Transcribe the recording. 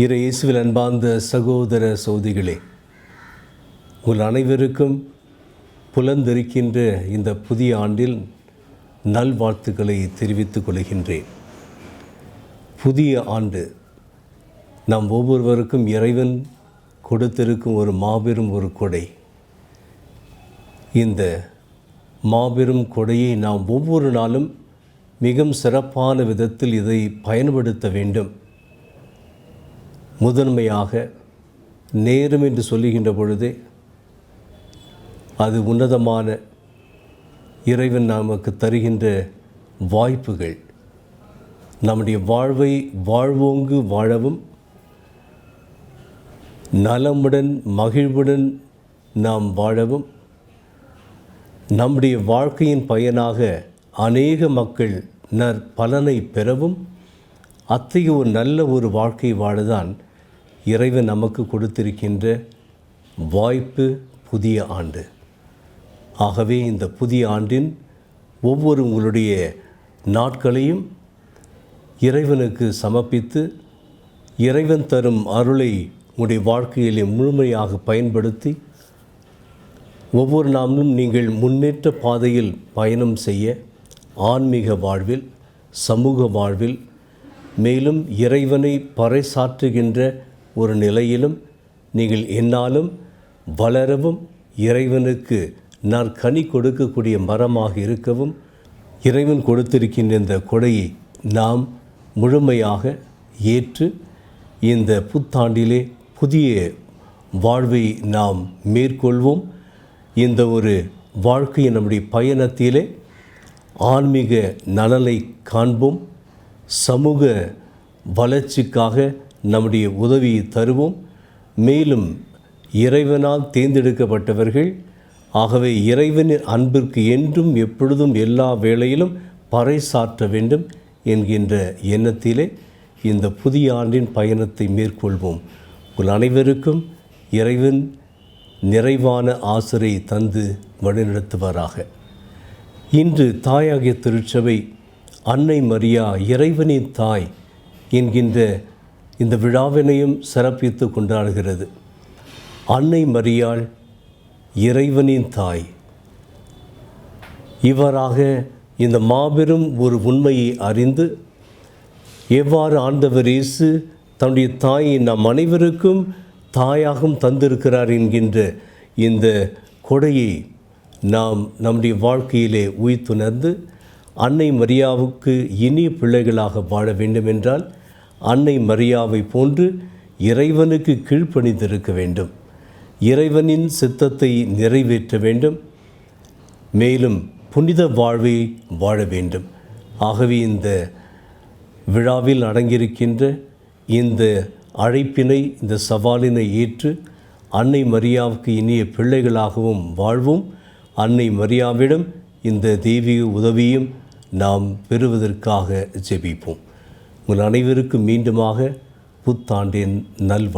இறை இயேசுவில் அன்பார்ந்த சகோதர சகோதரிகளே, உங்கள் அனைவருக்கும் புலந்திருக்கின்ற இந்த புதிய ஆண்டில் நல்வாழ்த்துக்களை தெரிவித்துக் கொள்கின்றேன். புதிய ஆண்டு நாம் ஒவ்வொருவருக்கும் இறைவன் கொடுத்திருக்கும் ஒரு மாபெரும் ஒரு கொடை. இந்த மாபெரும் கொடையை நாம் ஒவ்வொரு நாளும் மிகவும் சிறப்பான விதத்தில் இதை பயன்படுத்த வேண்டும். முதன்மையாக நேரம் என்று சொல்லுகின்ற பொழுதே அது உன்னதமான இறைவன் நமக்கு தருகின்ற வாய்ப்புகள். நம்முடைய வாழ்வை வாழ்வோங்கு வாழவும் நலமுடன் மகிழ்வுடன் நாம் வாழவும் நம்முடைய வாழ்க்கையின் பயனாக அநேக மக்கள் நற்பலனை பெறவும் அத்தகைய ஒரு நல்ல ஒரு வாழ்க்கை வாழதான் இறைவன் நமக்கு கொடுத்திருக்கின்ற வாய்ப்பு புதிய ஆண்டு. ஆகவே இந்த புதிய ஆண்டின் ஒவ்வொரு உங்களுடைய நாட்களையும் இறைவனுக்கு சமர்ப்பித்து இறைவன் தரும் அருளை உங்களுடைய வாழ்க்கையிலே முழுமையாக பயன்படுத்தி ஒவ்வொரு நாளும் நீங்கள் முன்னேற்ற பாதையில் பயணம் செய்ய ஆன்மீக வாழ்வில், சமூக வாழ்வில், மேலும் இறைவனை பறைசாற்றுகின்ற ஒரு நிலையிலும் நீங்கள் எந்நாளும் வளரவும் இறைவனுக்கு நற்கனி கொடுக்கக்கூடிய மரமாக இருக்கவும் இறைவன் கொடுத்திருக்கின்ற இந்த கொடையை நாம் முழுமையாக ஏற்று இந்த புத்தாண்டிலே புதிய வாழ்வை நாம் மேற்கொள்வோம். இந்த ஒரு வாழ்க்கையை நம்முடைய பயணத்திலே ஆன்மீக நலனை காண்போம். சமூக வளர்ச்சிக்காக நம்முடைய உதவியை தருவோம். மேலும் இறைவனால் தேர்ந்தெடுக்கப்பட்டவர்கள், ஆகவே இறைவனின் அன்பிற்கு என்றும் எப்பொழுதும் எல்லா வேளையிலும் பறைசாற்ற வேண்டும் என்கின்ற எண்ணத்திலே இந்த புதிய ஆண்டின் பயணத்தை மேற்கொள்வோம். உங்கள் அனைவருக்கும் இறைவன் நிறைவான ஆசிரை தந்து வழிநடத்துவாராக. இன்று தாயாகிய திருச்சபை அன்னை மரியா இறைவனின் தாய் என்கின்ற இந்த விழாவினையும் சிறப்பித்து கொண்டாடுகிறது. அன்னை மரியாள் இறைவனின் தாய். இவ்வாறாக இந்த மாபெரும் ஒரு உண்மையை அறிந்து எவ்வாறு ஆண்டவர் இயேசு தன்னுடைய தாயை நம் அனைவருக்கும் தாயாகவும் தந்திருக்கிறார் என்கின்ற இந்த கொடையை நாம் நம்முடைய வாழ்க்கையிலே உய்த்துணர்ந்து அன்னை மரியாவுக்கு இனிய பிள்ளைகளாக வாழ வேண்டுமென்றால் அன்னை மரியாவை போன்று இறைவனுக்கு கீழ்ப்பணிந்திருக்க வேண்டும். இறைவனின் சித்தத்தை நிறைவேற்ற வேண்டும். மேலும் புனித வாழ்வை வாழ வேண்டும். ஆகவே இந்த விழாவில் அடங்கியிருக்கின்ற இந்த அழைப்பினை, இந்த சவாலினை ஏற்று அன்னை மரியாவுக்கு இனிய பிள்ளைகளாகவும் வாழ்வோம். அன்னை மரியாவிடம் இந்த தெய்வீக உதவியும் நாம் பெறுவதற்காக ஜெபிப்போம். உங்கள் அனைவருக்கும் மீண்டுமாக புத்தாண்டின் நல்வாழ்வு.